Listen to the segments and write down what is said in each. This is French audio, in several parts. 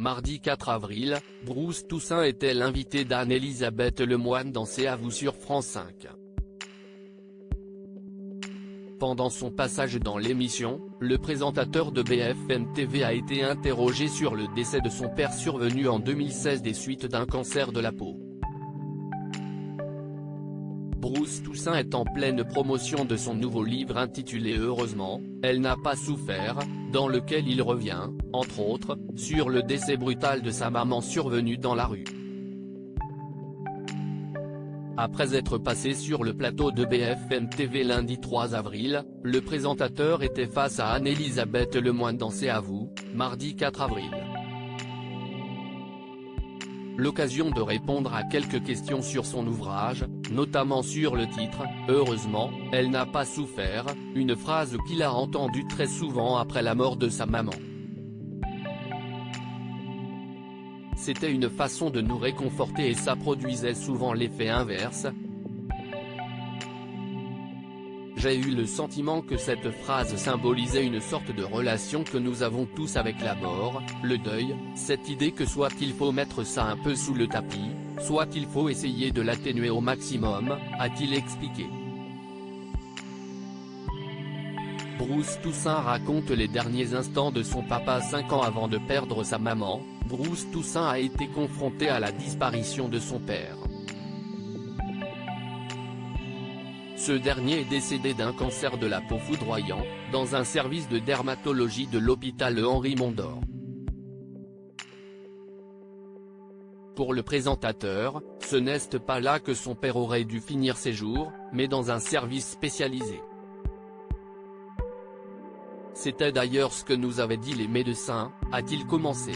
Mardi 4 avril, Bruce Toussaint était l'invité d'Anne-Elisabeth Lemoine dans C'est à vous sur France 5. Pendant son passage dans l'émission, le présentateur de BFM TV a été interrogé sur le décès de son père survenu en 2016 des suites d'un cancer de la peau. Bruce Toussaint est en pleine promotion de son nouveau livre intitulé Heureusement, elle n'a pas souffert, dans lequel il revient, entre autres, sur le décès brutal de sa maman survenu dans la rue. Après être passé sur le plateau de BFM TV lundi 3 avril, le présentateur était face à Anne-Elisabeth Lemoine dans C'est à vous, mardi 4 avril. L'occasion de répondre à quelques questions sur son ouvrage, notamment sur le titre « Heureusement, elle n'a pas souffert », une phrase qu'il a entendue très souvent après la mort de sa maman. C'était une façon de nous réconforter et ça produisait souvent l'effet inverse. J'ai eu le sentiment que cette phrase symbolisait une sorte de relation que nous avons tous avec la mort, le deuil, cette idée que soit il faut mettre ça un peu sous le tapis, soit il faut essayer de l'atténuer au maximum, a-t-il expliqué. Bruce Toussaint raconte les derniers instants de son papa 5 ans avant de perdre sa maman. Bruce Toussaint a été confronté à la disparition de son père. Ce dernier est décédé d'un cancer de la peau foudroyant, dans un service de dermatologie de l'hôpital Henri Mondor. Pour le présentateur, ce n'est pas là que son père aurait dû finir ses jours, mais dans un service spécialisé. C'était d'ailleurs ce que nous avaient dit les médecins, a-t-il commencé.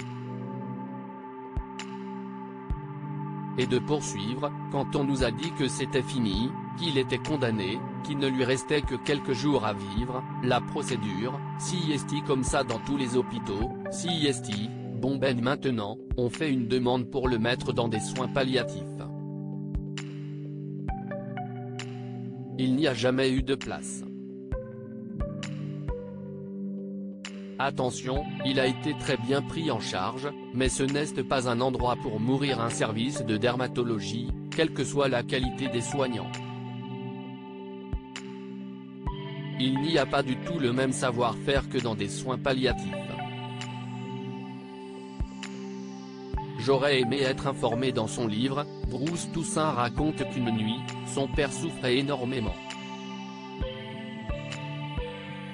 Et de poursuivre, quand on nous a dit que c'était fini, qu'il était condamné, qu'il ne lui restait que quelques jours à vivre, la procédure, si est comme ça dans tous les hôpitaux, si est, bon ben maintenant, on fait une demande pour le mettre dans des soins palliatifs. Il n'y a jamais eu de place. Attention, il a été très bien pris en charge, mais ce n'est pas un endroit pour mourir. Un service de dermatologie, quelle que soit la qualité des soignants. Il n'y a pas du tout le même savoir-faire que dans des soins palliatifs. J'aurais aimé être informé. Dans son livre, Bruce Toussaint raconte qu'une nuit, son père souffrait énormément.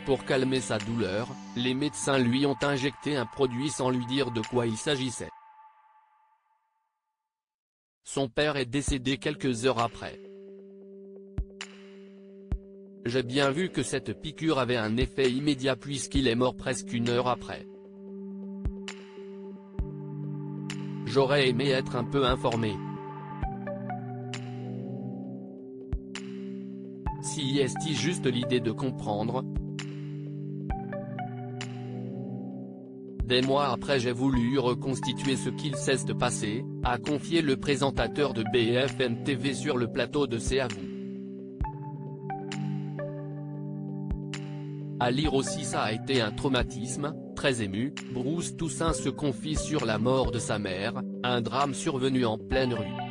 Pour calmer sa douleur, les médecins lui ont injecté un produit sans lui dire de quoi il s'agissait. Son père est décédé quelques heures après. J'ai bien vu que cette piqûre avait un effet immédiat puisqu'il est mort presque une heure après. J'aurais aimé être un peu informé. Si est juste l'idée de comprendre. Des mois après j'ai voulu reconstituer ce qu'il s'est passé, a confié le présentateur de BFM TV sur le plateau de C'est à vous. À lire aussi ça a été un traumatisme, très ému, Bruce Toussaint se confie sur la mort de sa mère, un drame survenu en pleine rue.